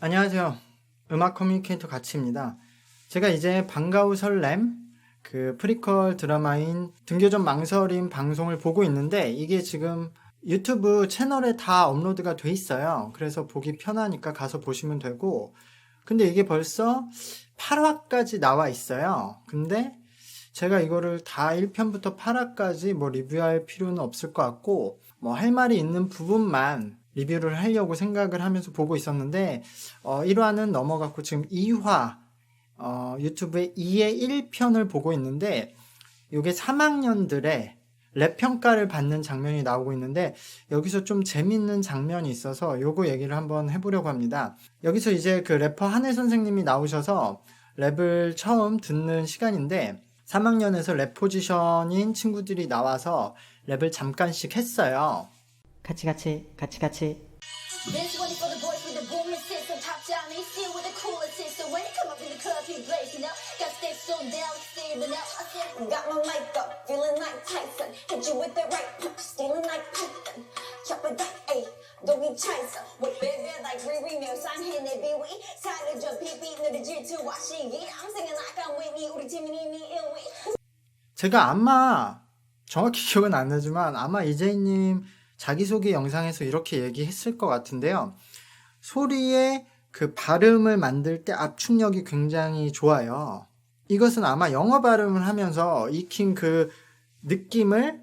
안녕하세요. 음악 커뮤니케이터 가치입니다. 제가 이제 방과후 설렘 그 프리퀄 드라마인 등교전 망설임 방송을 보고 있는데 이게 지금 유튜브 채널에 다 업로드가 돼 있어요. 그래서 보기 편하니까 가서 보시면 되고, 근데 이게 벌써 8화까지 나와 있어요. 근데 제가 이거를 다 1편부터 8화까지 뭐 리뷰할 필요는 없을 것 같고, 뭐 할 말이 있는 부분만 리뷰를 하려고 생각을 하면서 보고 있었는데 1화는 넘어갔고 지금 2화 유튜브에 2의 1편을 보고 있는데, 이게 3학년들의 랩 평가를 받는 장면이 나오고 있는데 여기서 좀 재밌는 장면이 있어서 요거 얘기를 한번 해보려고 합니다. 여기서 이제 그 래퍼 한혜 선생님이 나오셔서 랩을 처음 듣는 시간인데 3학년에서 랩 포지션인 친구들이 나와서 랩을 잠깐씩 했어요. 같이. This one is for the boys with the booming system, top down, they still with the coolest system. When he come up in the club, he blazing up. Got steps on down, standing up. I said, got my mic up, feeling like Tyson. Hit you with the right punch, stealing like Python. Chop it up, ayy, don't be chaser. Wait, baby, like Riri Mills, I'm hitting it, baby. Side of your pee-pee, 너를 질투하시기. I'm singing like I'm Whitney, 우리 팀이 이미 일위. 제가 아마 정확히 기억은 안 나지만 아마 이재희님 자기소개 영상에서 이렇게 얘기했을 것 같은데요. 소리의 그 발음을 만들 때 압축력이 굉장히 좋아요. 이것은 아마 영어 발음을 하면서 익힌 그 느낌을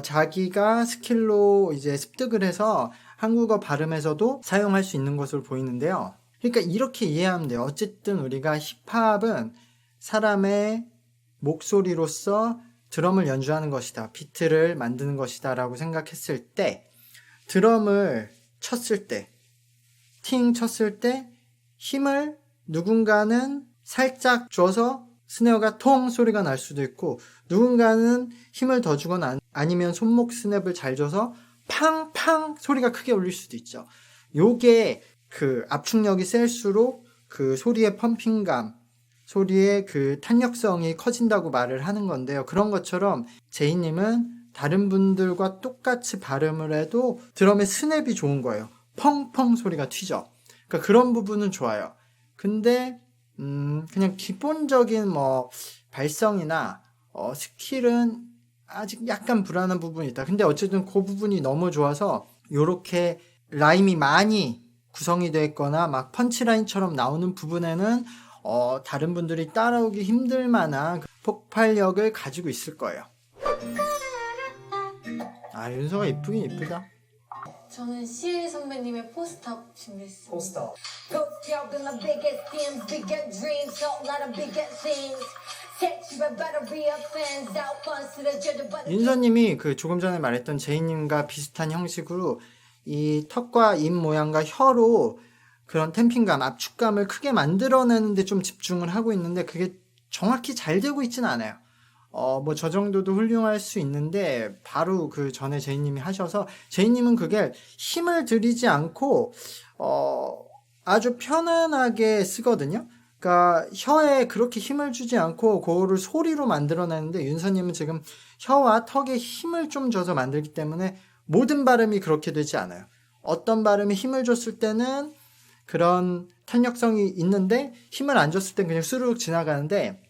자기가 스킬로 이제 습득을 해서 한국어 발음에서도 사용할 수 있는 것으로 보이는데요. 그러니까 이렇게 이해하면 돼요. 어쨌든 우리가 힙합은 사람의 목소리로서 드럼을 연주하는 것이다, 비트를 만드는 것이다 라고 생각했을 때, 드럼을 쳤을 때, 팅 쳤을 때 힘을 누군가는 살짝 줘서 스네어가 통 소리가 날 수도 있고, 누군가는 힘을 더 주거나 아니면 손목 스냅을 잘 줘서 팡팡 소리가 크게 울릴 수도 있죠. 요게 그 압축력이 셀수록 그 소리의 펌핑감, 소리의 그 탄력성이 커진다고 말을 하는 건데요. 그런 것처럼 제이님은 다른 분들과 똑같이 발음을 해도 드럼의 스냅이 좋은 거예요. 펑펑 소리가 튀죠. 그러니까 그런 부분은 좋아요. 근데 그냥 기본적인 뭐 발성이나 스킬은 아직 약간 불안한 부분이 있다. 근데 어쨌든 그 부분이 너무 좋아서 요렇게 라임이 많이 구성이 되어 있거나 막 펀치라인처럼 나오는 부분에는 다른 분들이 따라오기 힘들 만한 폭발력을 가지고 있을 거예요. 아, 윤서가 이쁘긴 이쁘다. 저는 시엘 선배님의 포스터 준비했어요. 포스터. Ghost girl, been my biggest dreams, bigger dreams, whole lot of bigger things. Set you a battery of fans, out fun, 쓰러져도 but 윤서님이 그 조금 전에 말했던 제이님과 비슷한 형식으로 이 턱과 입 모양과 혀로 그런 템핑감, 압축감을 크게 만들어내는데 좀 집중을 하고 있는데 그게 정확히 잘 되고 있진 않아요. 뭐 저 정도도 훌륭할 수 있는데 바로 그 전에 제이님이 하셔서, 제이님은 그게 힘을 들이지 않고 아주 편안하게 쓰거든요. 그러니까 혀에 그렇게 힘을 주지 않고 그거를 소리로 만들어내는데, 윤서님은 지금 혀와 턱에 힘을 좀 줘서 만들기 때문에 모든 발음이 그렇게 되지 않아요. 어떤 발음에 힘을 줬을 때는 그런 탄력성이 있는데 힘을 안 줬을 땐 그냥 스르륵 지나가는데,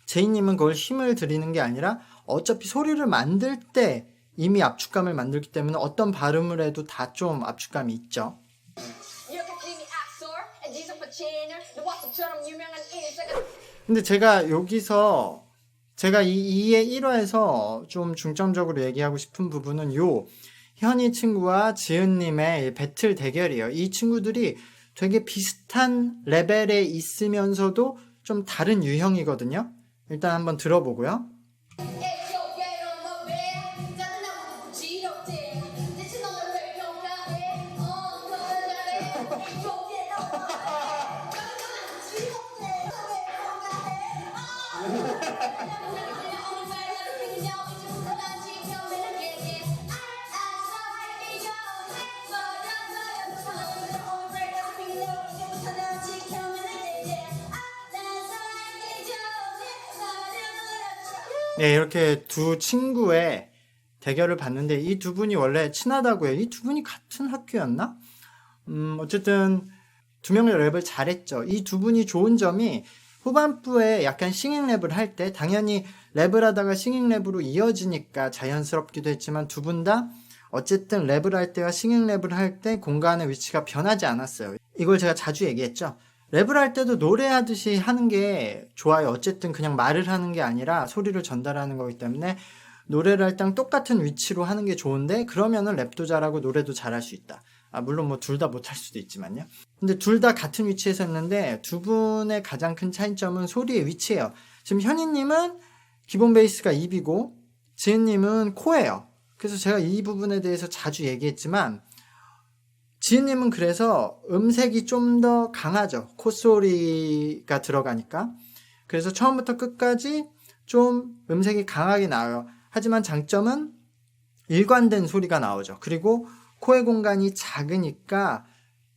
제이님은 그걸 힘을 들이는 게 아니라 어차피 소리를 만들 때 이미 압축감을 만들기 때문에 어떤 발음을 해도 다 좀 압축감이 있죠. 근데 제가 여기서 제가 이 2의 1화에서 좀 중점적으로 얘기하고 싶은 부분은 요 현희 친구와 지은님의 배틀 대결이에요. 이 친구들이 되게 비슷한 레벨에 있으면서도 좀 다른 유형이거든요. 일단 한번 들어보고요. 네, 이렇게 두 친구의 대결을 봤는데 이 두 분이 원래 친하다고 해요. 이 두 분이 같은 학교였나? 어쨌든 두 명이 랩을 잘했죠. 이 두 분이 좋은 점이 후반부에 약간 싱잉 랩을 할 때 당연히 랩을 하다가 싱잉 랩으로 이어지니까 자연스럽기도 했지만 두 분 다 어쨌든 랩을 할 때와 싱잉 랩을 할 때 공간의 위치가 변하지 않았어요. 이걸 제가 자주 얘기했죠. 랩을 할 때도 노래하듯이 하는 게 좋아요. 어쨌든 그냥 말을 하는 게 아니라 소리를 전달하는 거기 때문에 노래를 할 때 똑같은 위치로 하는 게 좋은데 그러면은 랩도 잘하고 노래도 잘할 수 있다. 물론 뭐 둘 다 못할 수도 있지만요. 근데 둘 다 같은 위치에서 했는데 두 분의 가장 큰 차이점은 소리의 위치예요. 지금 현희님은 기본 베이스가 입이고 지은님은 코예요. 그래서 제가 이 부분에 대해서 자주 얘기했지만 지은님은 그래서 음색이 좀 더 강하죠. 콧소리가 들어가니까. 그래서 처음부터 끝까지 좀 음색이 강하게 나와요. 하지만 장점은 일관된 소리가 나오죠. 그리고 코의 공간이 작으니까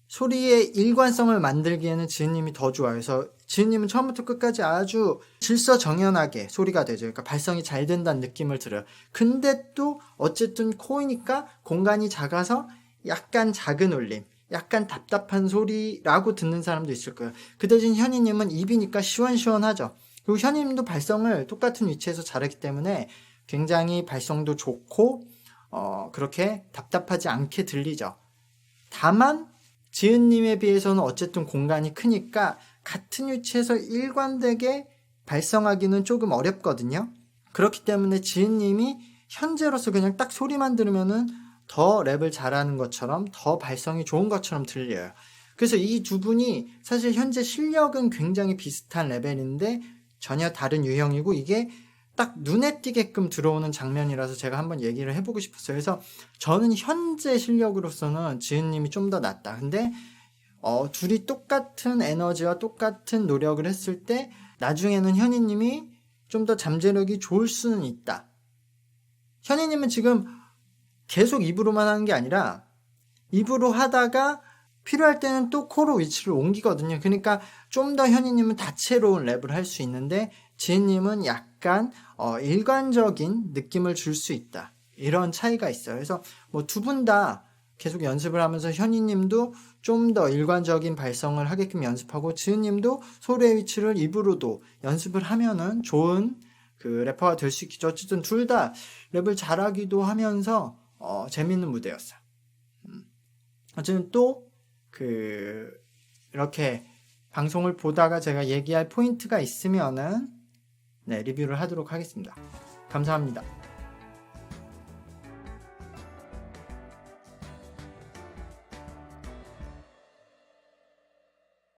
소리의 일관성을 만들기에는 지은님이 더 좋아요. 그래서 지은님은 처음부터 끝까지 아주 질서정연하게 소리가 되죠. 그러니까 발성이 잘 된다는 느낌을 들어요. 근데 또 어쨌든 코이니까 공간이 작아서 약간 작은 울림, 약간 답답한 소리라고 듣는 사람도 있을 거예요. 그 대신 현희님은 입이니까 시원시원하죠. 그리고 현희님도 발성을 똑같은 위치에서 잘하기 때문에 굉장히 발성도 좋고 그렇게 답답하지 않게 들리죠. 다만 지은님에 비해서는 어쨌든 공간이 크니까 같은 위치에서 일관되게 발성하기는 조금 어렵거든요. 그렇기 때문에 지은님이 현재로서 그냥 딱 소리만 들으면은 더 랩을 잘하는 것처럼 더 발성이 좋은 것처럼 들려요. 그래서 이 두 분이 사실 현재 실력은 굉장히 비슷한 레벨인데 전혀 다른 유형이고 이게 딱 눈에 띄게끔 들어오는 장면이라서 제가 한번 얘기를 해보고 싶었어요. 그래서 저는 현재 실력으로서는 지은님이 좀 더 낫다. 근데 둘이 똑같은 에너지와 똑같은 노력을 했을 때 나중에는 현희님이 좀 더 잠재력이 좋을 수는 있다. 현희님은 지금 계속 입으로만 하는 게 아니라 입으로 하다가 필요할 때는 또 코로 위치를 옮기거든요. 그러니까 좀 더 현희님은 다채로운 랩을 할 수 있는데 지은님은 약간 일관적인 느낌을 줄 수 있다. 이런 차이가 있어요. 그래서 뭐 두 분 다 계속 연습을 하면서 현희님도 좀 더 일관적인 발성을 하게끔 연습하고 지은님도 소리의 위치를 입으로도 연습을 하면은 좋은 그 래퍼가 될 수 있겠죠. 어쨌든 둘 다 랩을 잘하기도 하면서 재밌는 무대였어요. 어쨌든 또 이렇게 방송을 보다가 제가 얘기할 포인트가 있으면은 리뷰를 하도록 하겠습니다. 감사합니다.